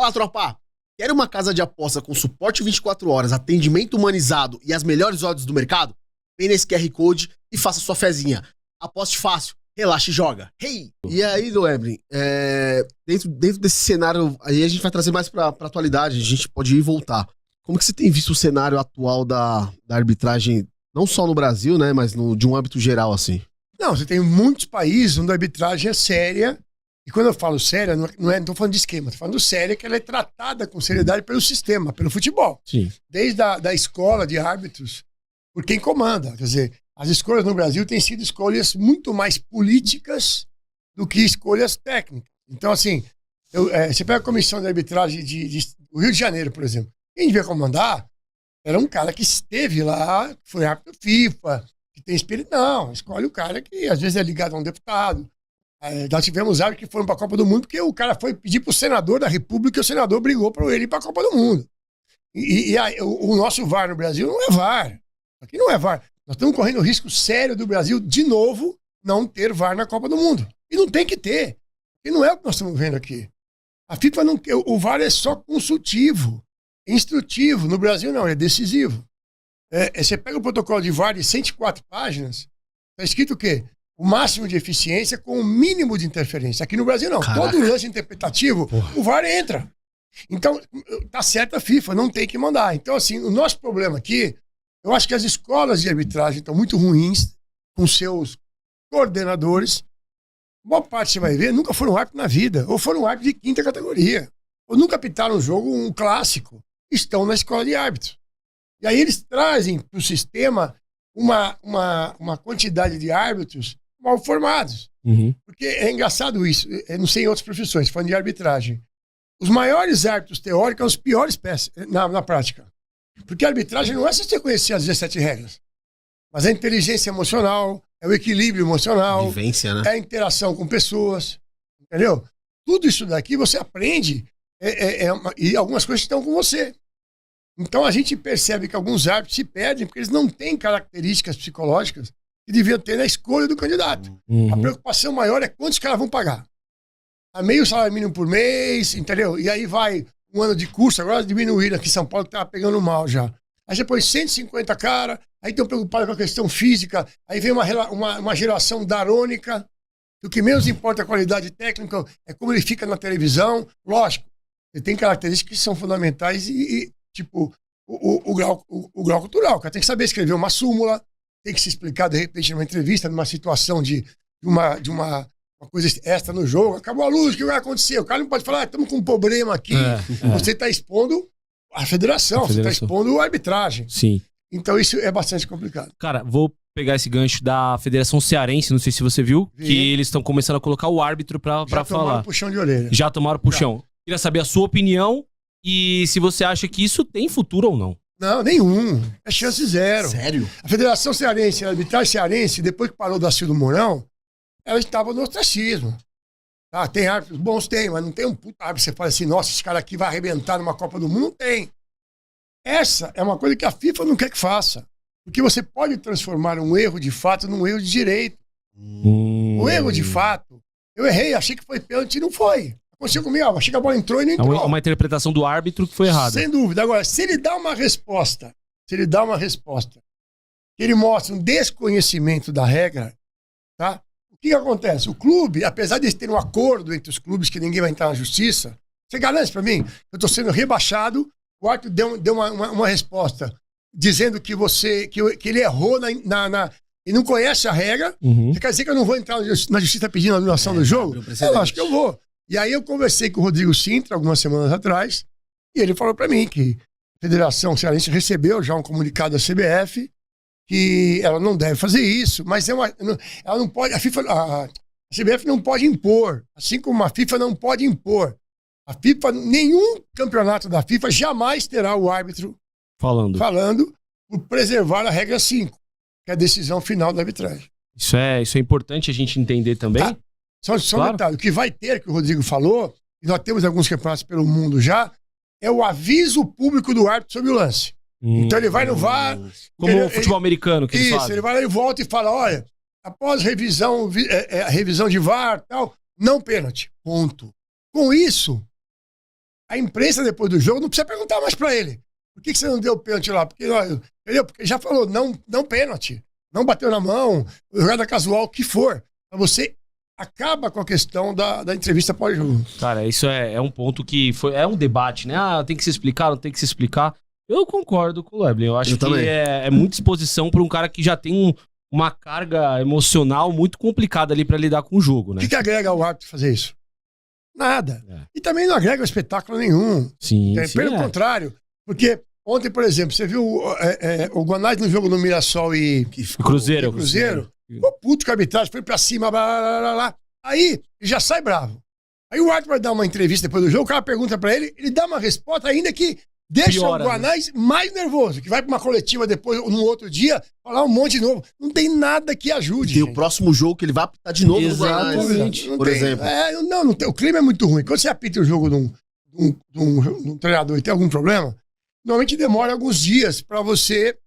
Fala, tropa! Quer uma casa de aposta com suporte 24 horas, atendimento humanizado e as melhores odds do mercado? Vem nesse QR Code e faça sua fezinha. Aposte fácil, relaxa e joga. Hey! E aí, Doeblin, dentro desse cenário, aí a gente vai trazer mais pra atualidade, a gente pode ir e voltar. Como que você tem visto o cenário atual da arbitragem, não só no Brasil, né, mas de um âmbito geral, assim? Não, você tem muitos países onde a arbitragem é séria. E quando eu falo séria, não estou falando de esquema, estou falando séria, que ela é tratada com seriedade pelo sistema, pelo futebol. Sim. Desde a escola de árbitros, por quem comanda. Quer dizer, as escolhas no Brasil têm sido escolhas muito mais políticas do que escolhas técnicas. Então, assim, você pega a comissão de arbitragem do Rio de Janeiro, por exemplo. Quem devia comandar era um cara que esteve lá, foi árbitro FIFA, que tem espírito. Não, escolhe o cara que às vezes é ligado a um deputado. Nós tivemos árbitros que foram para a Copa do Mundo porque o cara foi pedir para o senador da República e o senador brigou para ele ir para a Copa do Mundo. E o nosso VAR no Brasil não é VAR. Aqui não é VAR. Nós estamos correndo o risco sério do Brasil, de novo, não ter VAR na Copa do Mundo. E não tem que ter. E não é o que nós estamos vendo aqui. A FIFA não. O VAR é só consultivo, instrutivo. No Brasil, não, é decisivo. Você pega o protocolo de VAR de 104 páginas, está escrito o quê? O máximo de eficiência com o mínimo de interferência. Aqui no Brasil, não. Caraca. Todo lance interpretativo, o VAR entra. Então, tá certo a FIFA, não tem que mandar. Então, assim, o nosso problema aqui, eu acho que as escolas de arbitragem estão muito ruins com seus coordenadores. Boa parte você vai ver, nunca foram árbitros na vida, ou foram árbitros de quinta categoria, ou nunca apitaram um jogo, um clássico. Estão na escola de árbitros. E aí eles trazem para o sistema uma quantidade de árbitros mal formados. Uhum. Porque é engraçado isso, eu não sei em outras profissões, falando de arbitragem. Os maiores árbitros teóricos são os piores na prática. Porque a arbitragem não é só você conhecer as 17 regras, mas a inteligência emocional, é o equilíbrio emocional, Vivência, né? é a interação com pessoas, entendeu? Tudo isso daqui você aprende e algumas coisas estão com você. Então a gente percebe que alguns árbitros se perdem porque eles não têm características psicológicas que deviam ter na escolha do candidato. Uhum. A preocupação maior é quantos caras vão pagar. A meio salário mínimo por mês, entendeu? E aí vai um ano de curso, agora diminuíram aqui em São Paulo, que tava pegando mal já. Aí você põe 150 caras, aí estão preocupados com a questão física, aí vem uma geração darônica, e o que menos importa a qualidade técnica é como ele fica na televisão. Lógico, ele tem características que são fundamentais tipo, o grau cultural. O cara tem que saber escrever uma súmula, tem que se explicar, de repente, numa entrevista, numa situação de uma coisa extra no jogo. Acabou a luz, o que vai acontecer? O cara não pode falar, estamos com um problema aqui. Você está expondo a federação, você está expondo a arbitragem. Sim. Então isso é bastante complicado. Cara, vou pegar esse gancho da Federação Cearense, não sei se você viu, que eles estão começando a colocar o árbitro pra Já falar. tomaram puxão de orelha. Já tomaram puxão. Queria saber a sua opinião e se você acha que isso tem futuro ou não. Não, nenhum. É chance zero. Sério? A Federação Cearense, a arbitragem cearense, depois que parou do Acílio Mourão, ela estava no ostracismo. Ah, tem árbitros bons? Tem, mas não tem um puta árbitro que você fala assim, nossa, esse cara aqui vai arrebentar numa Copa do Mundo. Não tem. Essa é uma coisa que a FIFA não quer que faça. Porque você pode transformar um erro de fato num erro de direito. O erro de fato, eu errei, achei que foi pênalti e não foi. Aconteceu comigo, achei que a bola entrou e não entrou. É uma interpretação do árbitro que foi errada. Sem dúvida. Agora, se ele dá uma resposta, ele mostra um desconhecimento da regra, tá? O que acontece? O clube, apesar de ter um acordo entre os clubes que ninguém vai entrar na justiça, você garante pra mim, eu tô sendo rebaixado, o árbitro deu uma resposta dizendo que ele errou e não conhece a regra, você quer dizer que eu não vou entrar na justiça pedindo a anulação do jogo? Eu acho que eu vou. E aí eu conversei com o Rodrigo Sintra algumas semanas atrás, e ele falou pra mim que a Federação Cearense recebeu já um comunicado da CBF que ela não deve fazer isso, mas ela não pode, a CBF não pode impor, assim como a FIFA não pode impor. A FIFA, nenhum campeonato da FIFA jamais terá o árbitro falando por preservar a regra 5, que é a decisão final da arbitragem. Isso é importante a gente entender também. Tá. Só um detalhe, o que vai ter, que o Rodrigo falou, e nós temos alguns campeonatos pelo mundo já, é o aviso público do árbitro sobre o lance. Então ele vai no VAR... Como o futebol americano que eles isso, fazem. ele vai lá e volta e fala, olha, após revisão de VAR tal, não pênalti. Ponto. Com isso, a imprensa, depois do jogo, não precisa perguntar mais pra ele. Por que você não deu pênalti lá? Porque, entendeu? Porque já falou, não pênalti. Não bateu na mão, jogada casual, o que for. Pra você acaba com a questão da entrevista pós-jogo. Cara, isso é um ponto que é um debate, né? Ah, tem que se explicar, não tem que se explicar. Eu concordo com o Leblin. Eu acho que é muita exposição para um cara que já tem uma carga emocional muito complicada ali para lidar com o jogo, né? O que agrega ao árbitro fazer isso? Nada. E também não agrega espetáculo nenhum. Sim, Pelo contrário. Porque ontem, por exemplo, você viu o Guanás no jogo no Mirassol e Cruzeiro. Ficou puto com a arbitragem, foi pra cima, blá, blá, blá, blá. Aí já sai bravo. Aí o árbitro vai dar uma entrevista depois do jogo, o cara pergunta pra ele, ele dá uma resposta ainda que deixa piora, o Guanás mais nervoso, que vai pra uma coletiva depois, no outro dia, falar um monte de novo. Não tem nada que ajude. Tem o próximo jogo que ele vai apitar de novo. Exatamente. Por exemplo. Não tem, o clima é muito ruim. Quando você apita o jogo de um treinador e tem algum problema, normalmente demora alguns dias pra você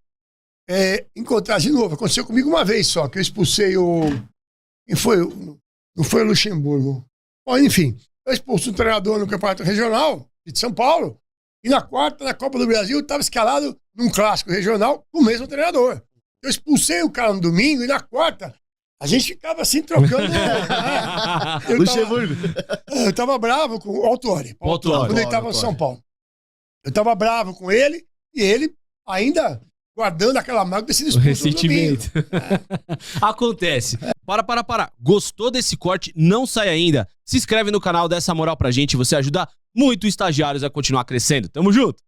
encontrar de novo. Aconteceu comigo uma vez só, que eu expulsei quem foi? Não foi o Luxemburgo. Bom, enfim, eu expulsei um treinador no Campeonato Regional de São Paulo e na quarta, na Copa do Brasil, estava escalado num clássico regional com o mesmo treinador. Eu expulsei o cara no domingo e na quarta a gente ficava assim trocando. Eu tava bravo com o Autuori. Quando ele estava em São Paulo. Eu tava bravo com ele e ele ainda guardando aquela mágoa desse expulso. Ressentimento. Acontece. Para. Gostou desse corte? Não sai ainda. Se inscreve no canal, dá essa moral pra gente. Você ajuda muito os estagiários a continuar crescendo. Tamo junto.